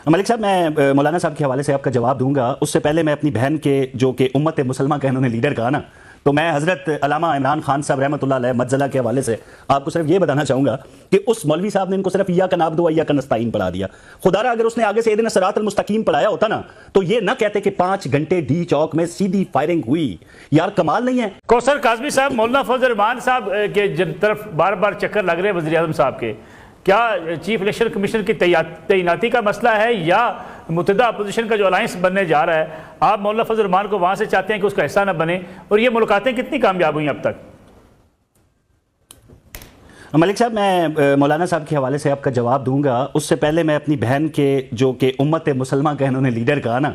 ملک صاحب میں مولانا صاحب کے حوالے سے آپ کا جواب دوں گا، اس سے پہلے میں اپنی بہن کے جو کہ امت مسلمہ کا انہوں نے لیڈر کہا نا، تو میں حضرت علامہ عمران خان صاحب رحمۃ اللہ علیہ مجزلہ کے حوالے سے آپ کو صرف یہ بتانا چاہوں گا کہ اس مولوی صاحب نے ان کو صرف ایاک نعبد و ایاک نستعین پڑھا دیا۔ خدا را اگر اس نے آگے سے اہدنا الصراط المستقیم پڑھایا ہوتا نا تو یہ نہ کہتے کہ 5 گھنٹے ڈی چوک میں سیدھی فائرنگ ہوئی۔ یار کمال نہیں ہے؟ کوثر کاظمی صاحب، مولانا فضل الرحمان صاحب کے طرف بار بار چکر لگ رہے ہیں وزیر اعظم صاحب کے، کیا چیف الیکشن کمیشنر کی تعیناتی کا مسئلہ ہے یا متحدہ اپوزیشن کا جو الائنس بننے جا رہا ہے، آپ مولانا فضل الرحمان کو وہاں سے چاہتے ہیں کہ اس کا حصہ نہ بنے، اور یہ ملاقاتیں کتنی کامیاب ہوئیں اب تک؟ ملک صاحب میں مولانا صاحب کے حوالے سے آپ کا جواب دوں گا، اس سے پہلے میں اپنی بہن کے جو کہ امت مسلمہ کا انہوں نے لیڈر کہا نا،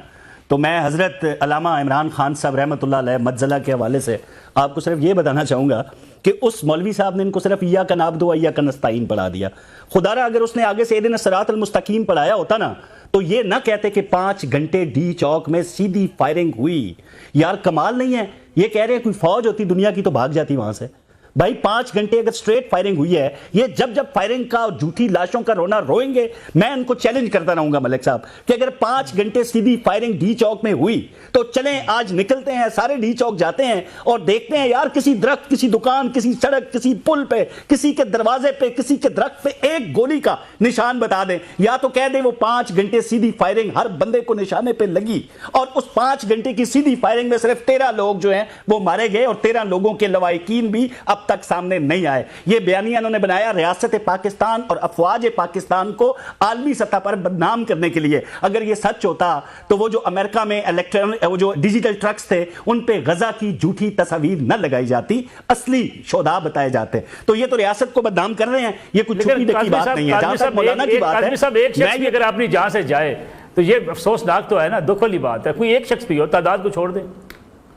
تو میں حضرت علامہ عمران خان صاحب رحمۃ اللہ علیہ مجزلہ کے حوالے سے آپ کو صرف یہ بتانا چاہوں گا کہ اس مولوی صاحب نے ان کو صرف ایاک نعبد و ایاک نستعین پڑھا دیا۔ خدا را اگر اس نے آگے سے اہدنا الصراط المستقیم پڑھایا ہوتا نا تو یہ نہ کہتے کہ 5 گھنٹے ڈی چوک میں سیدھی فائرنگ ہوئی۔ یار کمال نہیں ہے؟ یہ کہہ رہے ہیں کوئی فوج ہوتی دنیا کی تو بھاگ جاتی وہاں سے۔ بھائی 5 گھنٹے اگر سٹریٹ فائرنگ ہوئی ہے، یہ جب فائرنگ کا اور جھوٹی لاشوں کا رونا روئیں گے، میں ان کو چیلنج کرتا رہوں گا ملک صاحب کہ اگر 5 گھنٹے سیدھی فائرنگ ڈی چوک میں ہوئی تو چلیں آج نکلتے ہیں، سارے ڈی چوک جاتے ہیں اور دیکھتے ہیں یار کسی درخت، کسی دکان، کسی سڑک، کسی پل پہ، کسی کے دروازے پہ، کسی کے درخت پہ ایک گولی کا نشان بتا دیں، یا تو کہہ دیں وہ 5 گھنٹے سیدھی فائرنگ ہر بندے کو نشانے پہ لگی اور اس 5 گھنٹے کی سیدھی فائرنگ میں صرف 13 لوگ جو ہیں وہ مارے گئے اور 13 لوگوں کے لواحقین بھی اب تک سامنے نہیں آئے۔ یہ بیانیہ انہوں نے بنایا ریاست پاکستان اور افواج پاکستان کو عالمی سطح پر بدنام کرنے کے لیے۔ اگر یہ سچ ہوتا تو وہ جو امریکہ میں وہ جو ڈیجیٹل ٹرکس تھے ان پہ غزہ کی جھوٹی تصاویر نہ لگائی جاتی، اصلی شہداء بتائے جاتے۔ تو یہ تو ریاست کو بدنام کر رہے ہیں، یہ کچھ چھپی ڈکی بات نہیں ہے۔ جہاں تک مولانا کی بات ہے، ایک شخص بھی اگر اپنی جہاں سے جائے تو یہ افسوسناک تو ہے نا، دکھ والی بات ہے۔ کوئی ایک شخص بھی ہو، تعداد کو چھوڑ دیں۔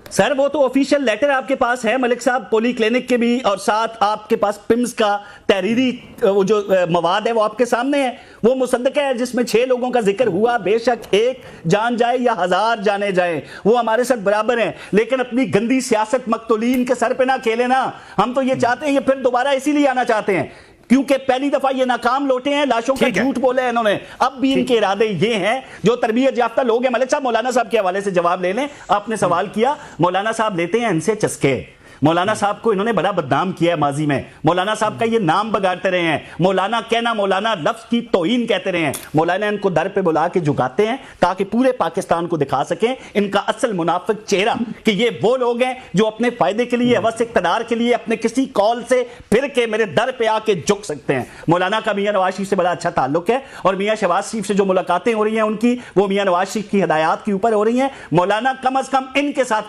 سر وہ تو آفیشیل لیٹر آپ کے پاس ہے ملک صاحب، پولی کلینک کے بھی، اور ساتھ آپ کے پاس پمز کا تحریری وہ جو مواد ہے وہ آپ کے سامنے ہے، وہ مصدقہ ہے جس میں 6 لوگوں کا ذکر ہوا۔ بے شک ایک جان جائے یا 1000 جانے جائیں وہ ہمارے ساتھ برابر ہیں، لیکن اپنی گندی سیاست مقتولین کے سر پہ نہ کھیلے نا۔ ہم تو یہ چاہتے ہیں، یہ پھر دوبارہ اسی لیے آنا چاہتے ہیں کیونکہ پہلی دفعہ یہ ناکام لوٹے ہیں، لاشوں کا جھوٹ بولے انہوں نے، اب بھی ان کے ارادے یہ ہیں جو تربیت یافتہ لوگ ہیں۔ ملک صاحب مولانا صاحب کے حوالے سے جواب لے لیں، آپ نے سوال کیا، مولانا صاحب لیتے ہیں ان سے چسکے۔ مولانا صاحب کو انہوں نے بڑا بدنام کیا ہے ماضی میں، مولانا صاحب کا یہ نام بگاڑتے رہے ہیں، مولانا کہنا، مولانا لفظ کی توہین کہتے رہے ہیں۔ مولانا ان کو در پہ بلا کے جھکاتے ہیں تاکہ پورے پاکستان کو دکھا سکیں ان کا اصل منافق چہرہ کہ یہ وہ لوگ ہیں جو اپنے فائدے کے لیے، حوث اقتدار کے لیے اپنے کسی کال سے پھر کے میرے در پہ آ کے جھک سکتے ہیں۔ مولانا کا میاں نواز شریف سے بڑا اچھا تعلق ہے اور میاں شہباز شریف سے جو ملاقاتیں ہو رہی ہیں ان کی، وہ میاں نواز شریف کی ہدایات کے اوپر ہو رہی ہیں۔ مولانا کم از کم ان کے ساتھ